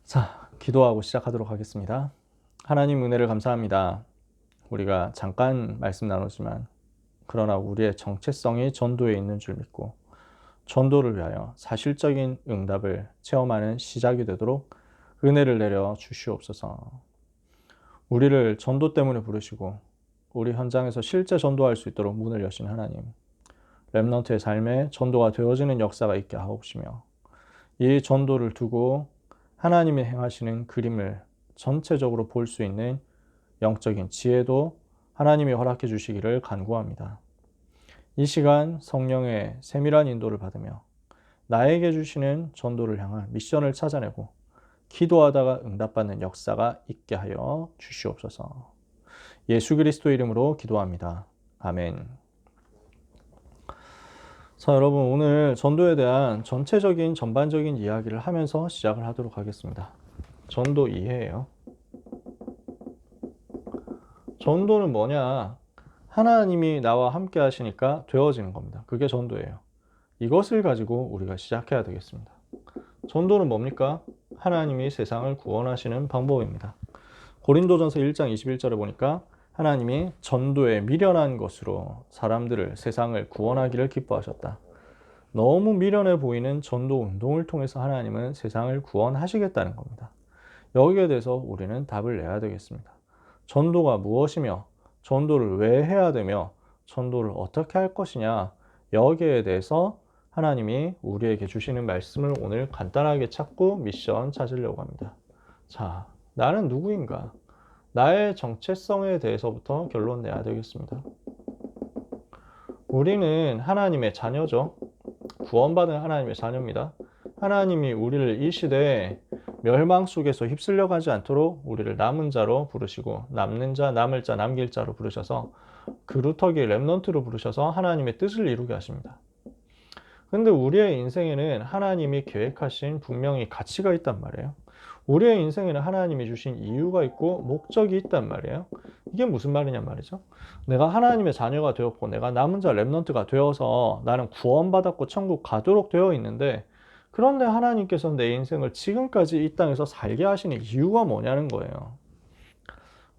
자, 기도하고 시작하도록 하겠습니다. 하나님 은혜를 감사합니다. 우리가 잠깐 말씀 나누지만 그러나 우리의 정체성이 전도에 있는 줄 믿고 전도를 위하여 사실적인 응답을 체험하는 시작이 되도록 은혜를 내려 주시옵소서. 우리를 전도 때문에 부르시고 우리 현장에서 실제 전도할 수 있도록 문을 여신 하나님, 렘넌트의 삶에 전도가 되어지는 역사가 있게 하옵시며 이 전도를 두고 하나님이 행하시는 그림을 전체적으로 볼 수 있는 영적인 지혜도 하나님이 허락해 주시기를 간구합니다. 이 시간 성령의 세밀한 인도를 받으며 나에게 주시는 전도를 향한 미션을 찾아내고 기도하다가 응답받는 역사가 있게 하여 주시옵소서. 예수 그리스도 이름으로 기도합니다. 아멘. 자, 여러분, 오늘 전도에 대한 전체적인 전반적인 이야기를 하면서 시작을 하도록 하겠습니다. 전도 이해예요. 전도는 뭐냐? 하나님이 나와 함께 하시니까 되어지는 겁니다. 그게 전도예요. 이것을 가지고 우리가 시작해야 되겠습니다. 전도는 뭡니까? 하나님이 세상을 구원하시는 방법입니다. 고린도전서 1장 21절에 보니까 하나님이 전도에 미련한 것으로 사람들을, 세상을 구원하기를 기뻐하셨다. 너무 미련해 보이는 전도 운동을 통해서 하나님은 세상을 구원하시겠다는 겁니다. 여기에 대해서 우리는 답을 내야 되겠습니다. 전도가 무엇이며, 전도를 왜 해야 되며, 전도를 어떻게 할 것이냐, 여기에 대해서 하나님이 우리에게 주시는 말씀을 오늘 간단하게 찾고 미션 찾으려고 합니다. 자, 나는 누구인가? 나의 정체성에 대해서부터 결론 내야 되겠습니다. 우리는 하나님의 자녀죠. 구원받은 하나님의 자녀입니다. 하나님이 우리를 이 시대에 멸망 속에서 휩쓸려 가지 않도록 우리를 남은 자로 부르시고 남는 자, 남을 자, 남길 자로 부르셔서 그루터기 렘넌트로 부르셔서 하나님의 뜻을 이루게 하십니다. 근데 우리의 인생에는 하나님이 계획하신 분명히 가치가 있단 말이에요. 우리의 인생에는 하나님이 주신 이유가 있고 목적이 있단 말이에요. 이게 무슨 말이냐 말이죠. 내가 하나님의 자녀가 되었고 내가 남은 자 렘넌트가 되어서 나는 구원받았고 천국 가도록 되어 있는데, 그런데 하나님께서 내 인생을 지금까지 이 땅에서 살게 하시는 이유가 뭐냐는 거예요.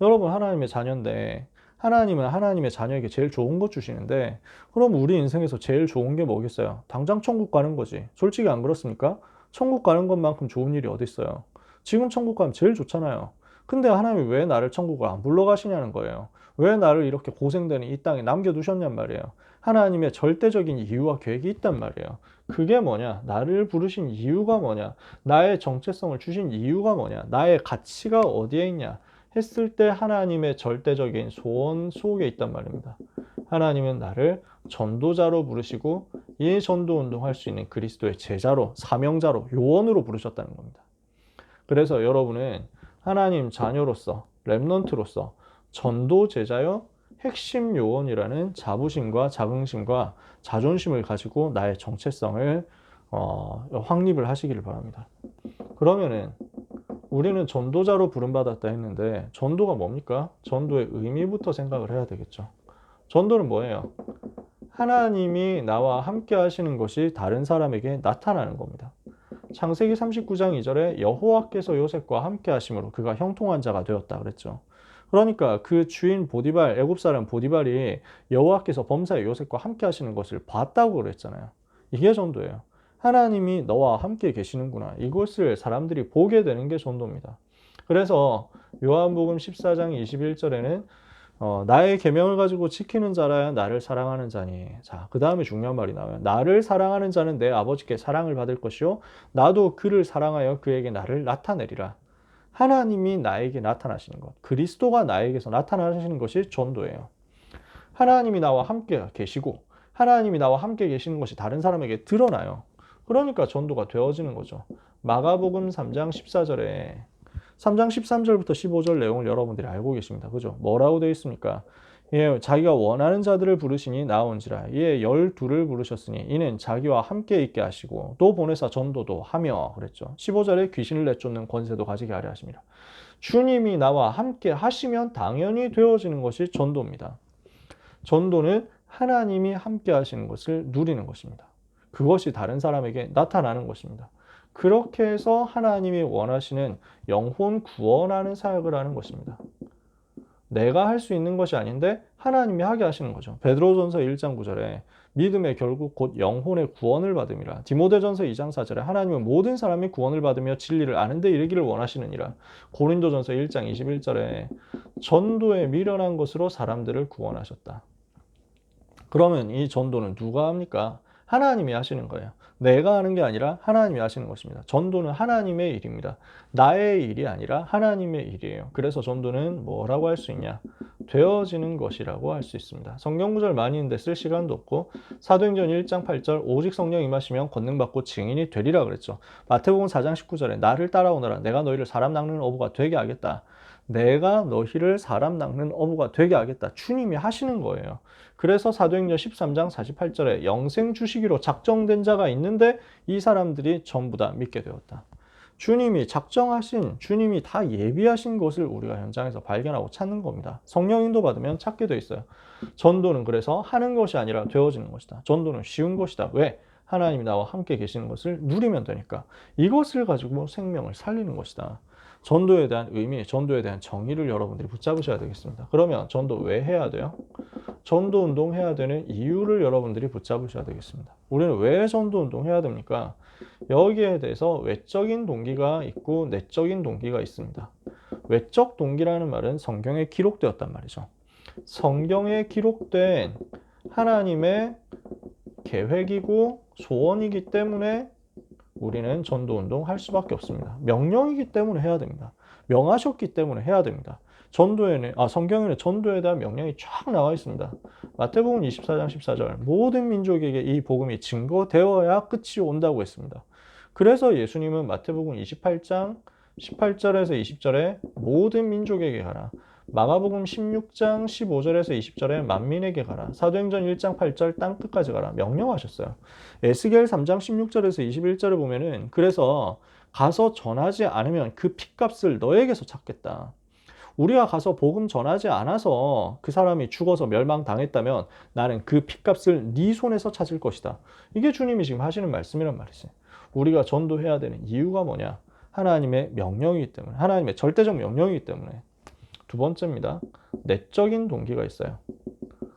여러분, 하나님의 자녀인데 하나님은 하나님의 자녀에게 제일 좋은 것 주시는데, 그럼 우리 인생에서 제일 좋은 게 뭐겠어요? 당장 천국 가는 거지. 솔직히 안 그렇습니까? 천국 가는 것만큼 좋은 일이 어디 있어요? 지금 천국 가면 제일 좋잖아요. 근데 하나님이 왜 나를 천국을 안 불러가시냐는 거예요. 왜 나를 이렇게 고생되는 이 땅에 남겨두셨냔 말이에요. 하나님의 절대적인 이유와 계획이 있단 말이에요. 그게 뭐냐? 나를 부르신 이유가 뭐냐? 나의 정체성을 주신 이유가 뭐냐? 나의 가치가 어디에 있냐? 했을 때 하나님의 절대적인 소원 속에 있단 말입니다. 하나님은 나를 전도자로 부르시고 이 전도 운동할 수 있는 그리스도의 제자로, 사명자로, 요원으로 부르셨다는 겁니다. 그래서 여러분은 하나님 자녀로서, 렘넌트로서 전도 제자여 핵심 요원이라는 자부심과 자긍심과 자존심을 가지고 나의 정체성을 확립을 하시기를 바랍니다. 그러면은 우리는 전도자로 부름받았다 했는데 전도가 뭡니까? 전도의 의미부터 생각을 해야 되겠죠. 전도는 뭐예요? 하나님이 나와 함께 하시는 것이 다른 사람에게 나타나는 겁니다. 창세기 39장 2절에 여호와께서 요셉과 함께 하심으로 그가 형통한 자가 되었다 그랬죠. 그러니까 그 주인 보디발, 애굽 사람 보디발이 여호와께서 범사에 요셉과 함께 하시는 것을 봤다고 그랬잖아요. 이게 전도예요. 하나님이 너와 함께 계시는구나. 이것을 사람들이 보게 되는 게 전도입니다. 그래서 요한복음 14장 21절에는 나의 계명을 가지고 지키는 자라야 나를 사랑하는 자니. 자, 그 다음에 중요한 말이 나와요. 나를 사랑하는 자는 내 아버지께 사랑을 받을 것이요 나도 그를 사랑하여 그에게 나를 나타내리라. 하나님이 나에게 나타나시는 것, 그리스도가 나에게서 나타나시는 것이 전도예요. 하나님이 나와 함께 계시고 하나님이 나와 함께 계시는 것이 다른 사람에게 드러나요. 그러니까 전도가 되어지는 거죠. 마가복음 3장 14절에 3장 13절부터 15절 내용을 여러분들이 알고 계십니다. 그죠? 뭐라고 되어 있습니까? 예, 자기가 원하는 자들을 부르시니 나온지라. 예, 12를 부르셨으니 이는 자기와 함께 있게 하시고 또 보내사 전도도 하며 그랬죠. 15절에 귀신을 내쫓는 권세도 가지게 하려 하십니다. 주님이 나와 함께 하시면 당연히 되어지는 것이 전도입니다. 전도는 하나님이 함께 하시는 것을 누리는 것입니다. 그것이 다른 사람에게 나타나는 것입니다. 그렇게 해서 하나님이 원하시는 영혼 구원하는 사역을 하는 것입니다. 내가 할 수 있는 것이 아닌데 하나님이 하게 하시는 거죠. 베드로전서 1장 9절에 믿음의 결국 곧 영혼의 구원을 받음이라. 디모데전서 2장 4절에 하나님은 모든 사람이 구원을 받으며 진리를 아는 데 이르기를 원하시느니라. 고린도전서 1장 21절에 전도에 미련한 것으로 사람들을 구원하셨다. 그러면 이 전도는 누가 합니까? 하나님이 하시는 거예요. 내가 하는 게 아니라 하나님이 하시는 것입니다. 전도는 하나님의 일입니다. 나의 일이 아니라 하나님의 일이에요. 그래서 전도는 뭐라고 할 수 있냐? 되어지는 것이라고 할 수 있습니다. 성경 구절 많이 있는데 쓸 시간도 없고 사도행전 1장 8절 오직 성령 임하시면 권능받고 증인이 되리라 그랬죠. 마태복음 4장 19절에 나를 따라오너라 내가 너희를 사람 낚는 어부가 되게 하겠다. 내가 너희를 사람 낚는 어부가 되게 하겠다. 주님이 하시는 거예요. 그래서 사도행전 13장 48절에 영생 주시기로 작정된 자가 있는데 이 사람들이 전부 다 믿게 되었다. 주님이 작정하신, 주님이 다 예비하신 것을 우리가 현장에서 발견하고 찾는 겁니다. 성령 인도 받으면 찾게 돼 있어요. 전도는 그래서 하는 것이 아니라 되어지는 것이다. 전도는 쉬운 것이다. 왜? 하나님이 나와 함께 계시는 것을 누리면 되니까. 이것을 가지고 생명을 살리는 것이다. 전도에 대한 의미, 전도에 대한 정의를 여러분들이 붙잡으셔야 되겠습니다. 그러면 전도 왜 해야 돼요? 전도 운동 해야 되는 이유를 여러분들이 붙잡으셔야 되겠습니다. 우리는 왜 전도 운동 해야 됩니까? 여기에 대해서 외적인 동기가 있고 내적인 동기가 있습니다. 외적 동기라는 말은 성경에 기록되었단 말이죠. 성경에 기록된 하나님의 계획이고 소원이기 때문에 우리는 전도운동 할 수밖에 없습니다. 명령이기 때문에 해야 됩니다. 명하셨기 때문에 해야 됩니다. 성경에는 전도에 대한 명령이 쫙 나와 있습니다. 마태복음 24장 14절 모든 민족에게 이 복음이 증거되어야 끝이 온다고 했습니다. 그래서 예수님은 마태복음 28장 18절에서 20절에 모든 민족에게 가라. 마가복음 16장 15절에서 20절에 만민에게 가라. 사도행전 1장 8절 땅끝까지 가라. 명령하셨어요. 에스겔 3장 16절에서 21절을 보면은 그래서 가서 전하지 않으면 그 핏값을 너에게서 찾겠다. 우리가 가서 복음 전하지 않아서 그 사람이 죽어서 멸망당했다면 나는 그 핏값을 네 손에서 찾을 것이다. 이게 주님이 지금 하시는 말씀이란 말이지. 우리가 전도해야 되는 이유가 뭐냐? 하나님의 명령이기 때문에, 하나님의 절대적 명령이기 때문에. 두 번째입니다. 내적인 동기가 있어요.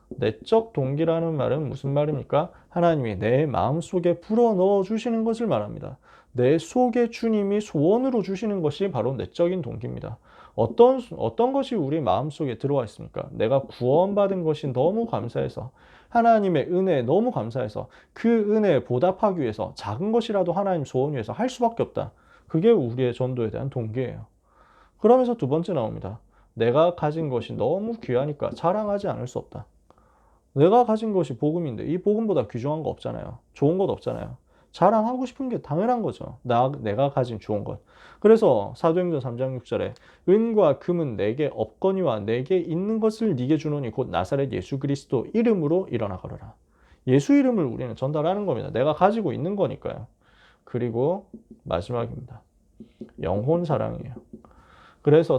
내적 동기라는 말은 무슨 말입니까? 하나님이 내 마음속에 불어넣어 주시는 것을 말합니다. 내 속에 주님이 소원으로 주시는 것이 바로 내적인 동기입니다. 어떤 것이 우리 마음속에 들어와 있습니까? 내가 구원받은 것이 너무 감사해서 하나님의 은혜에 너무 감사해서 그 은혜에 보답하기 위해서 작은 것이라도 하나님 소원 위해서 할 수밖에 없다. 그게 우리의 전도에 대한 동기예요. 그러면서 두 번째 나옵니다. 내가 가진 것이 너무 귀하니까 자랑하지 않을 수 없다. 내가 가진 것이 복음인데 이 복음보다 귀중한 거 없잖아요. 좋은 것 없잖아요. 자랑하고 싶은 게 당연한 거죠. 내가 가진 좋은 것. 그래서 사도행전 3장 6절에 은과 금은 내게 없거니와 내게 있는 것을 네게 주노니 곧 나사렛 예수 그리스도 이름으로 일어나 걸어라. 예수 이름을 우리는 전달하는 겁니다. 내가 가지고 있는 거니까요. 그리고 마지막입니다. 영혼 사랑이에요. 그래서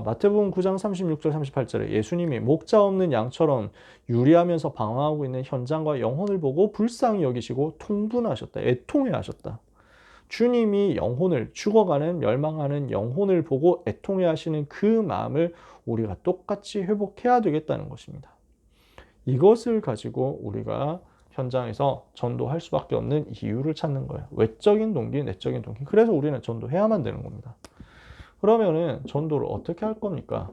마태복음 9장 36절 38절에 예수님이 목자 없는 양처럼 유리하면서 방황하고 있는 현장과 영혼을 보고 불쌍히 여기시고 통분하셨다. 애통해 하셨다. 주님이 영혼을 죽어가는 멸망하는 영혼을 보고 애통해 하시는 그 마음을 우리가 똑같이 회복해야 되겠다는 것입니다. 이것을 가지고 우리가 현장에서 전도할 수밖에 없는 이유를 찾는 거예요. 외적인 동기, 내적인 동기. 그래서 우리는 전도해야만 되는 겁니다. 그러면은 전도를 어떻게 할 겁니까?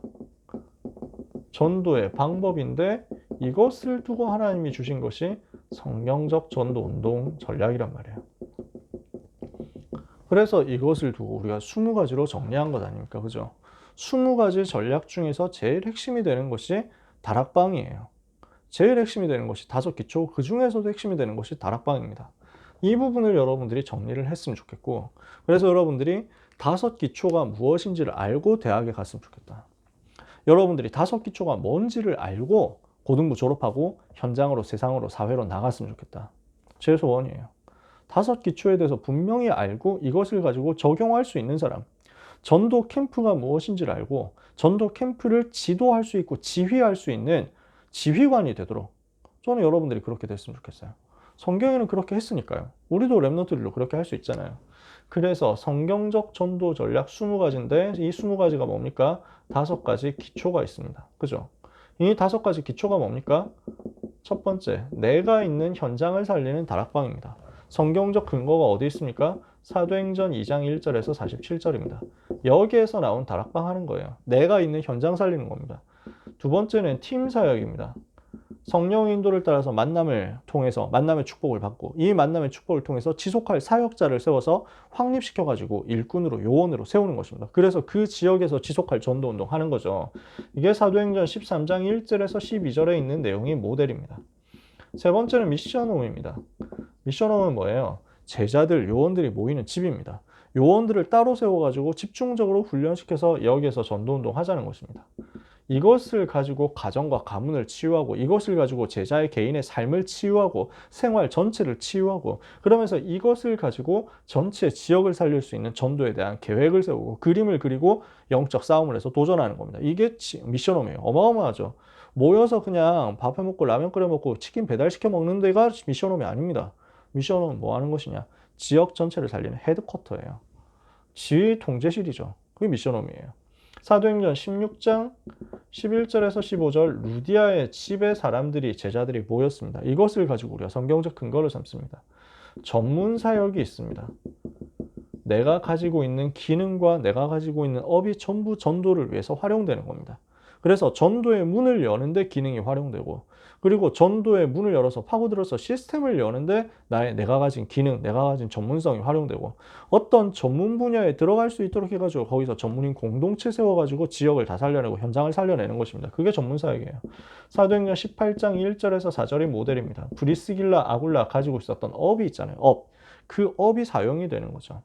전도의 방법인데 이것을 두고 하나님이 주신 것이 성경적 전도 운동 전략이란 말이에요. 그래서 이것을 두고 우리가 20가지로 정리한 것 아닙니까? 그죠? 20가지 전략 중에서 제일 핵심이 되는 것이 다락방이에요. 제일 핵심이 되는 것이 5기초, 그 중에서도 핵심이 되는 것이 다락방입니다. 이 부분을 여러분들이 정리를 했으면 좋겠고, 그래서 여러분들이 5기초가 무엇인지를 알고 대학에 갔으면 좋겠다. 여러분들이 5기초가 뭔지를 알고 고등부 졸업하고 현장으로, 세상으로, 사회로 나갔으면 좋겠다. 제 소원이에요. 5기초에 대해서 분명히 알고 이것을 가지고 적용할 수 있는 사람, 전도 캠프가 무엇인지를 알고 전도 캠프를 지도할 수 있고 지휘할 수 있는 지휘관이 되도록 저는 여러분들이 그렇게 됐으면 좋겠어요. 성경에는 그렇게 했으니까요. 우리도 랩넌트들로 그렇게 할 수 있잖아요. 그래서 성경적 전도 전략 20가지인데 이 20가지가 뭡니까? 5가지 기초가 있습니다. 그죠? 이 5가지 기초가 뭡니까? 첫 번째, 내가 있는 현장을 살리는 다락방입니다. 성경적 근거가 어디 있습니까? 사도행전 2장 1절에서 47절입니다. 여기에서 나온 다락방 하는 거예요. 내가 있는 현장 살리는 겁니다. 두 번째는 팀 사역입니다. 성령 인도를 따라서 만남을 통해서 만남의 축복을 받고 이 만남의 축복을 통해서 지속할 사역자를 세워서 확립시켜가지고 일꾼으로 요원으로 세우는 것입니다. 그래서 그 지역에서 지속할 전도운동 하는 거죠. 이게 사도행전 13장 1절에서 12절에 있는 내용이 모델입니다. 세 번째는 미션홈입니다. 미션홈은 뭐예요? 제자들, 요원들이 모이는 집입니다. 요원들을 따로 세워가지고 집중적으로 훈련시켜서 여기에서 전도운동 하자는 것입니다. 이것을 가지고 가정과 가문을 치유하고 이것을 가지고 제자의 개인의 삶을 치유하고 생활 전체를 치유하고 그러면서 이것을 가지고 전체 지역을 살릴 수 있는 전도에 대한 계획을 세우고 그림을 그리고 영적 싸움을 해서 도전하는 겁니다. 이게 미션홈이에요. 어마어마하죠. 모여서 그냥 밥 해먹고 라면 끓여 먹고 치킨 배달시켜 먹는 데가 미션홈이 아닙니다. 미션홈은 뭐 하는 것이냐? 지역 전체를 살리는 헤드쿼터예요. 지휘 통제실이죠. 그게 미션홈이에요. 사도행전 16장 11절에서 15절 루디아의 집에 사람들이 제자들이 모였습니다. 이것을 가지고 우리가 성경적 근거를 삼습니다. 전문 사역이 있습니다. 내가 가지고 있는 기능과 내가 가지고 있는 업이 전부 전도를 위해서 활용되는 겁니다. 그래서 전도의 문을 여는데 기능이 활용되고 그리고 전도의 문을 열어서 파고들어서 시스템을 여는데 내가 가진 기능, 내가 가진 전문성이 활용되고 어떤 전문 분야에 들어갈 수 있도록 해가지고 거기서 전문인 공동체 세워가지고 지역을 다 살려내고 현장을 살려내는 것입니다. 그게 전문사역이에요. 사도행전 18장 1절에서 4절이 모델입니다. 브리스길라, 아굴라 가지고 있었던 업이 있잖아요. 업. 그 업이 사용이 되는 거죠.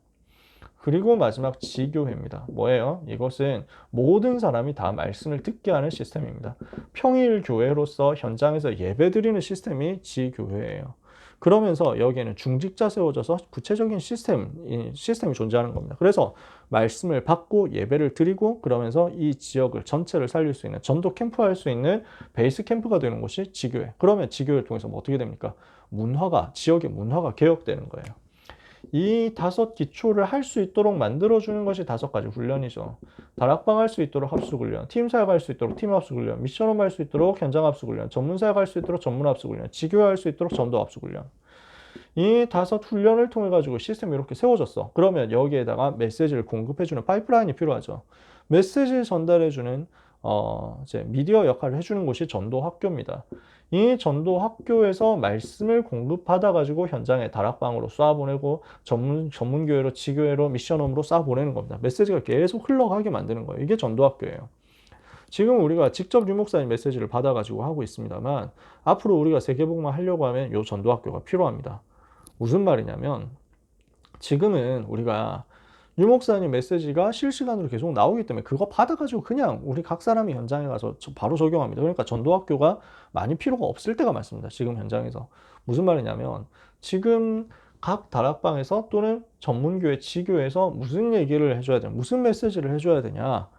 그리고 마지막 지교회입니다. 뭐예요? 이것은 모든 사람이 다 말씀을 듣게 하는 시스템입니다. 평일 교회로서 현장에서 예배드리는 시스템이 지교회예요. 그러면서 여기에는 중직자 세워져서 구체적인 시스템이 존재하는 겁니다. 그래서 말씀을 받고 예배를 드리고 그러면서 이 지역을 전체를 살릴 수 있는 전도 캠프할 수 있는 베이스 캠프가 되는 곳이 지교회. 그러면 지교회를 통해서 뭐 어떻게 됩니까? 지역의 문화가 개혁되는 거예요. 이 5 기초를 할 수 있도록 만들어주는 것이 5가지 훈련이죠. 다락방 할 수 있도록 합숙훈련, 팀 사역할 수 있도록 팀 합숙훈련, 미션홈 할 수 있도록 현장 합숙훈련, 전문 사역할 수 있도록 전문 합숙훈련, 지교회 할 수 있도록 전도 합숙훈련. 이 5 훈련을 통해 가지고 시스템이 이렇게 세워졌어. 그러면 여기에다가 메시지를 공급해주는 파이프라인이 필요하죠. 메시지 전달해주는 이제 미디어 역할을 해주는 곳이 전도학교입니다. 이 전도학교에서 말씀을 공급받아 가지고 현장에 다락방으로 쏴보내고 전문교회로 지교회로 미션홈으로 쏴보내는 겁니다. 메시지가 계속 흘러가게 만드는 거예요. 이게 전도학교예요. 지금 우리가 직접 유목사님 메시지를 받아 가지고 하고 있습니다만 앞으로 우리가 세계복음화 하려고 하면 이 전도학교가 필요합니다. 무슨 말이냐면 지금은 우리가 유목사님 메시지가 실시간으로 계속 나오기 때문에 그거 받아가지고 그냥 우리 각 사람이 현장에 가서 바로 적용합니다. 그러니까 전도학교가 많이 필요가 없을 때가 많습니다. 지금 현장에서. 무슨 말이냐면 지금 각 다락방에서 또는 전문교회, 지교에서 무슨 얘기를 해줘야 되냐, 무슨 메시지를 해줘야 되냐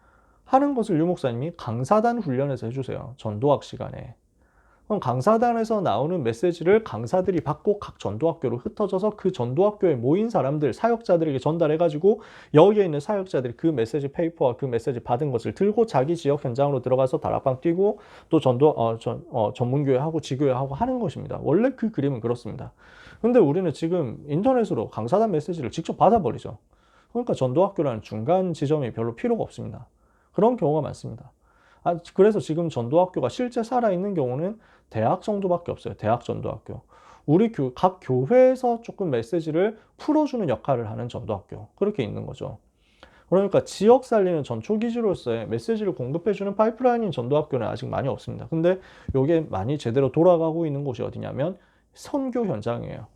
하는 것을 유목사님이 강사단 훈련에서 해주세요. 전도학 시간에. 그럼 강사단에서 나오는 메시지를 강사들이 받고 각 전도학교로 흩어져서 그 전도학교에 모인 사람들, 사역자들에게 전달해가지고 여기에 있는 사역자들이 그 메시지 페이퍼와 그 메시지 받은 것을 들고 자기 지역 현장으로 들어가서 다락방 뛰고 또 전문교회하고 지교회하고 하는 것입니다. 원래 그 그림은 그렇습니다. 근데 우리는 지금 인터넷으로 강사단 메시지를 직접 받아버리죠. 그러니까 전도학교라는 중간 지점이 별로 필요가 없습니다. 그런 경우가 많습니다. 그래서 지금 전도학교가 실제 살아있는 경우는 대학 정도밖에 없어요. 대학 전도학교. 우리 각 교회에서 조금 메시지를 풀어주는 역할을 하는 전도학교. 그렇게 있는 거죠. 그러니까 지역 살리는 전초기지로서의 메시지를 공급해주는 파이프라인인 전도학교는 아직 많이 없습니다. 근데 이게 많이 제대로 돌아가고 있는 곳이 어디냐면 선교 현장이에요.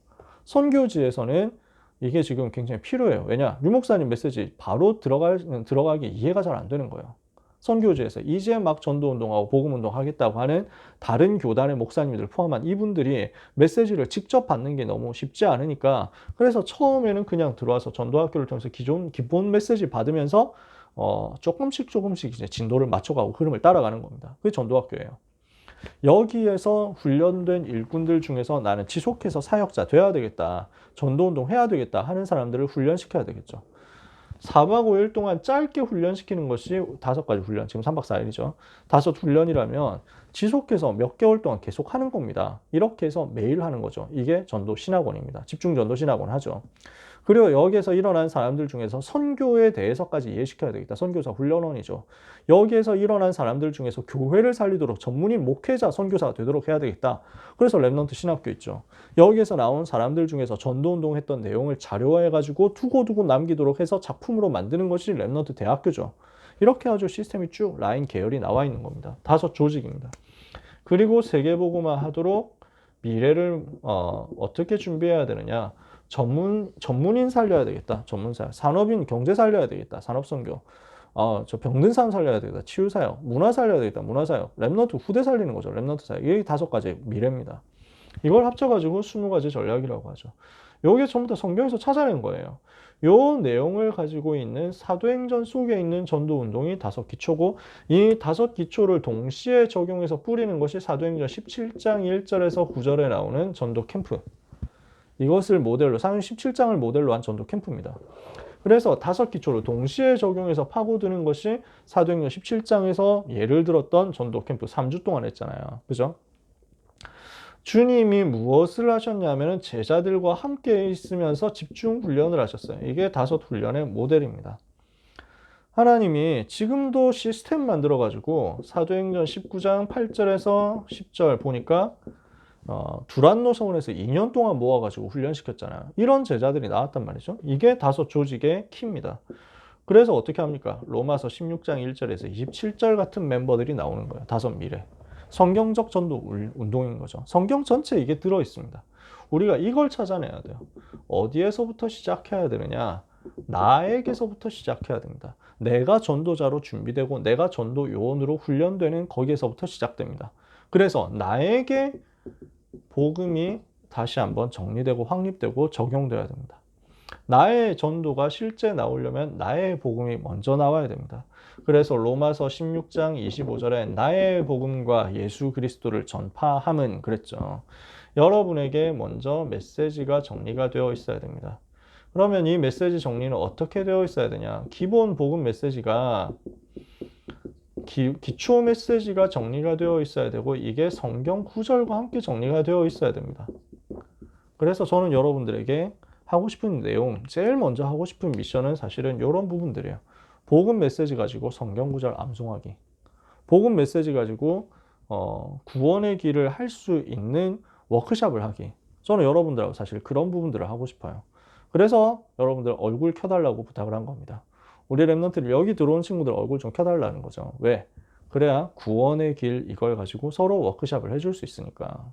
선교지에서는 이게 지금 굉장히 필요해요. 왜냐? 유목사님 메시지 바로 들어가기 이해가 잘 안 되는 거예요. 선교지에서 이제 막 전도운동하고 복음운동 하겠다고 하는 다른 교단의 목사님들 포함한 이분들이 메시지를 직접 받는 게 너무 쉽지 않으니까 그래서 처음에는 그냥 들어와서 전도학교를 통해서 기본 메시지 받으면서 조금씩 이제 진도를 맞춰가고 흐름을 따라가는 겁니다. 그게 전도학교예요. 여기에서 훈련된 일꾼들 중에서 나는 지속해서 사역자 돼야 되겠다, 전도운동 해야 되겠다 하는 사람들을 훈련시켜야 되겠죠. 4박 5일 동안 짧게 훈련시키는 것이 5가지 훈련, 지금 3박 4일이죠. 5 훈련이라면 지속해서 몇 개월 동안 계속 하는 겁니다. 이렇게 해서 매일 하는 거죠. 이게 전도 신학원입니다. 집중 전도 신학원 하죠. 그리고 여기에서 일어난 사람들 중에서 선교에 대해서까지 이해시켜야 되겠다. 선교사 훈련원이죠. 여기에서 일어난 사람들 중에서 교회를 살리도록 전문인 목회자, 선교사가 되도록 해야 되겠다. 그래서 랩넌트 신학교 있죠. 여기에서 나온 사람들 중에서 전도운동 했던 내용을 자료화해가지고 두고두고 남기도록 해서 작품으로 만드는 것이 랩넌트 대학교죠. 이렇게 아주 시스템이 쭉 라인 계열이 나와 있는 겁니다. 5 조직입니다. 그리고 세계복음화 하도록 미래를 어떻게 준비해야 되느냐. 전문인 살려야 되겠다. 전문사. 산업인 경제 살려야 되겠다. 산업선교. 저 병든 사람 살려야 되겠다. 치유사역. 문화 살려야 되겠다. 문화사역. 랩넌트 후대 살리는 거죠. 랩넌트 사역. 이게 5가지 미래입니다. 이걸 합쳐가지고 20가지 전략이라고 하죠. 요게 전부 다 성경에서 찾아낸 거예요. 요 내용을 가지고 있는 사도행전 속에 있는 전도운동이 5 기초고, 이 5 기초를 동시에 적용해서 뿌리는 것이 사도행전 17장 1절에서 9절에 나오는 전도 캠프. 이것을 모델로, 사도행전 17장을 모델로 한 전도 캠프입니다. 그래서 5 기초를 동시에 적용해서 파고드는 것이 사도행전 17장에서 예를 들었던 전도 캠프 3주 동안 했잖아요. 그죠? 주님이 무엇을 하셨냐면 제자들과 함께 있으면서 집중 훈련을 하셨어요. 이게 5 훈련의 모델입니다. 하나님이 지금도 시스템 만들어가지고 사도행전 19장 8절에서 10절 보니까 두란노 서원에서 2년 동안 모아가지고 훈련시켰잖아요. 이런 제자들이 나왔단 말이죠. 이게 5 조직의 키입니다. 그래서 어떻게 합니까? 로마서 16장 1절에서 27절 같은 멤버들이 나오는 거예요. 5 미래. 성경적 전도 운동인 거죠. 성경 전체에 이게 들어 있습니다. 우리가 이걸 찾아내야 돼요. 어디에서부터 시작해야 되느냐? 나에게서부터 시작해야 됩니다. 내가 전도자로 준비되고 내가 전도 요원으로 훈련되는 거기에서부터 시작됩니다. 그래서 나에게 복음이 다시 한번 정리되고 확립되고 적용돼야 됩니다. 나의 전도가 실제 나오려면 나의 복음이 먼저 나와야 됩니다. 그래서 로마서 16장 25절에 나의 복음과 예수 그리스도를 전파함은 그랬죠. 여러분에게 먼저 메시지가 정리가 되어 있어야 됩니다. 그러면 이 메시지 정리는 어떻게 되어 있어야 되냐? 기본 복음 메시지가 기초 메시지가 정리가 되어 있어야 되고, 이게 성경 구절과 함께 정리가 되어 있어야 됩니다. 그래서 저는 여러분들에게 하고 싶은 내용, 제일 먼저 하고 싶은 미션은 사실은 이런 부분들이에요. 복음 메시지 가지고 성경 구절 암송하기. 복음 메시지 가지고 구원의 길을 할 수 있는 워크숍을 하기. 저는 여러분들하고 사실 그런 부분들을 하고 싶어요. 그래서 여러분들 얼굴 켜달라고 부탁을 한 겁니다. 우리 랩런트들 여기 들어온 친구들 얼굴 좀 켜달라는 거죠. 왜? 그래야 구원의 길 이걸 가지고 서로 워크숍을 해줄 수 있으니까.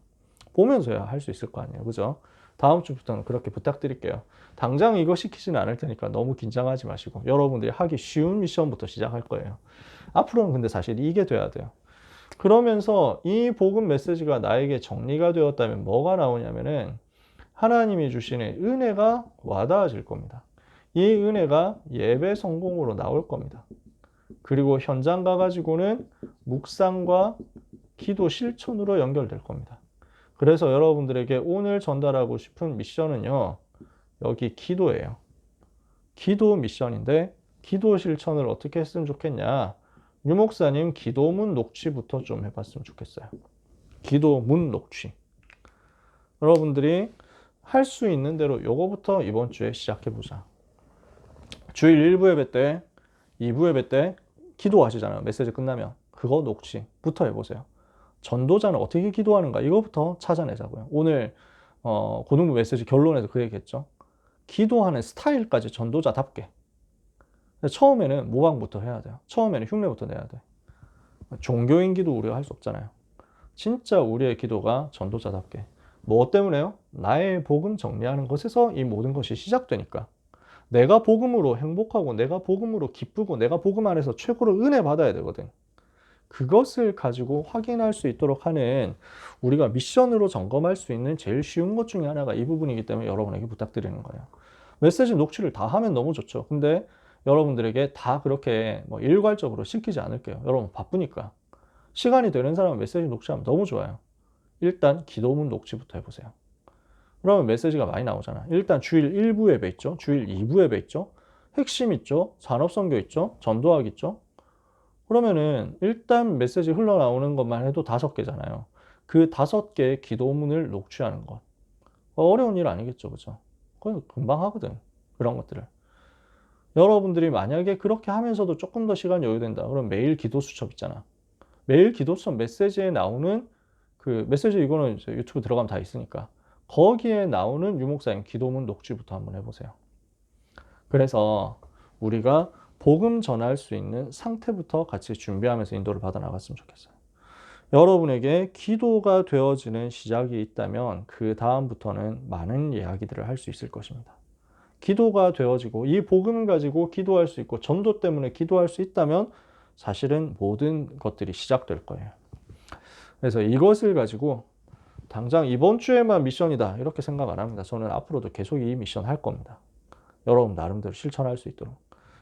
보면서야 할 수 있을 거 아니에요. 그죠? 다음 주부터는 그렇게 부탁드릴게요. 당장 이거 시키지는 않을 테니까 너무 긴장하지 마시고, 여러분들이 하기 쉬운 미션부터 시작할 거예요. 앞으로는 근데 사실 이게 돼야 돼요. 그러면서 이 복음 메시지가 나에게 정리가 되었다면 뭐가 나오냐면은 하나님이 주시는 은혜가 와닿아질 겁니다. 이 은혜가 예배 성공으로 나올 겁니다. 그리고 현장 가가지고는 묵상과 기도 실천으로 연결될 겁니다. 그래서 여러분들에게 오늘 전달하고 싶은 미션은요, 여기 기도예요. 기도 미션인데, 기도 실천을 어떻게 했으면 좋겠냐? 유 목사님 기도문 녹취부터 좀 해봤으면 좋겠어요. 기도문 녹취. 여러분들이 할 수 있는 대로 요거부터 이번 주에 시작해보자. 주일 1부 예배 때, 2부 예배 때 기도하시잖아요. 메시지 끝나면. 그거 녹취부터 해보세요. 전도자는 어떻게 기도하는가? 이거부터 찾아내자고요. 오늘 고등부 메시지 결론에서 그 얘기했죠. 기도하는 스타일까지 전도자답게. 처음에는 모방부터 해야 돼요. 처음에는 흉내부터 내야 돼. 종교인 기도 우리가 할 수 없잖아요. 진짜 우리의 기도가 전도자답게. 뭐 때문에요? 나의 복음 정리하는 것에서 이 모든 것이 시작되니까. 내가 복음으로 행복하고 내가 복음으로 기쁘고 내가 복음 안에서 최고로 은혜 받아야 되거든. 그것을 가지고 확인할 수 있도록 하는, 우리가 미션으로 점검할 수 있는 제일 쉬운 것 중에 하나가 이 부분이기 때문에 여러분에게 부탁드리는 거예요. 메시지 녹취를 다 하면 너무 좋죠. 근데 여러분들에게 다 그렇게 뭐 일괄적으로 시키지 않을게요. 여러분 바쁘니까. 시간이 되는 사람은 메시지 녹취하면 너무 좋아요. 일단 기도문 녹취부터 해보세요. 그러면 메시지가 많이 나오잖아. 일단 주일 1부 예배 있죠. 주일 2부 예배 있죠. 핵심 있죠. 산업선교 있죠. 전도학 있죠. 그러면은 일단 메시지 흘러나오는 것만 해도 5개잖아요. 그 5개의 기도문을 녹취하는 것. 어려운 일 아니겠죠. 그죠? 그건 금방 하거든. 그런 것들을. 여러분들이 만약에 그렇게 하면서도 조금 더 시간 여유된다. 그럼 매일 기도 수첩 있잖아. 매일 기도 수첩 메시지에 나오는 그 메시지 이거는 이제 유튜브 들어가면 다 있으니까 거기에 나오는 유목사님 기도문 녹취부터 한번 해보세요. 그래서 우리가 복음 전할 수 있는 상태부터 같이 준비하면서 인도를 받아 나갔으면 좋겠어요. 여러분에게 기도가 되어지는 시작이 있다면 그 다음부터는 많은 이야기들을 할 수 있을 것입니다. 기도가 되어지고 이 복음을 가지고 기도할 수 있고 전도 때문에 기도할 수 있다면 사실은 모든 것들이 시작될 거예요. 그래서 이것을 가지고 당장 이번 주에만 미션이다 이렇게 생각 안 합니다. 저는 앞으로도 계속 이 미션 할 겁니다. 여러분 나름대로 실천할 수 있도록.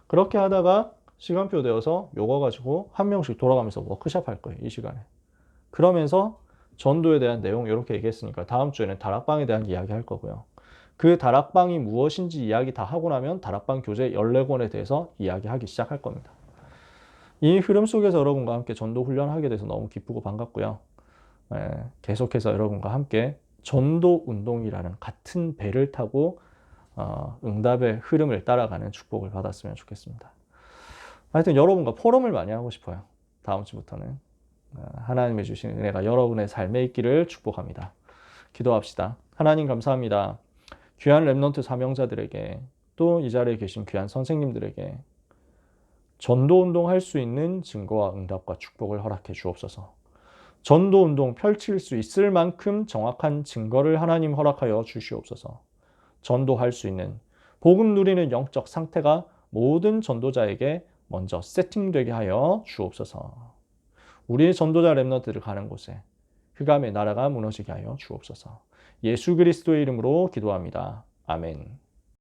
그렇게 하다가 시간표 되어서 요거 가지고 한 명씩 돌아가면서 워크숍 할 거예요. 이 시간에. 그러면서 전도에 대한 내용 이렇게 얘기했으니까 다음 주에는 다락방에 대한 이야기 할 거고요. 그 다락방이 무엇인지 이야기 다 하고 나면 다락방 교재 14권에 대해서 이야기하기 시작할 겁니다. 이 흐름 속에서 여러분과 함께 전도 훈련하게 돼서 너무 기쁘고 반갑고요. 계속해서 여러분과 함께 전도 운동이라는 같은 배를 타고 응답의 흐름을 따라가는 축복을 받았으면 좋겠습니다. 하여튼 여러분과 포럼을 많이 하고 싶어요. 다음 주부터는. 하나님의 주신 은혜가 여러분의 삶에 있기를 축복합니다. 기도합시다. 하나님 감사합니다. 귀한 렘넌트 사명자들에게 또 이 자리에 계신 귀한 선생님들에게 전도운동 할 수 있는 증거와 응답과 축복을 허락해 주옵소서. 전도운동 펼칠 수 있을 만큼 정확한 증거를 하나님 허락하여 주시옵소서. 전도할 수 있는 복음 누리는 영적 상태가 모든 전도자에게 먼저 세팅되게 하여 주옵소서. 우리의 전도자 렘넌트들 가는 곳에 흑암의 나라가 무너지게 하여 주옵소서. 예수 그리스도의 이름으로 기도합니다. 아멘.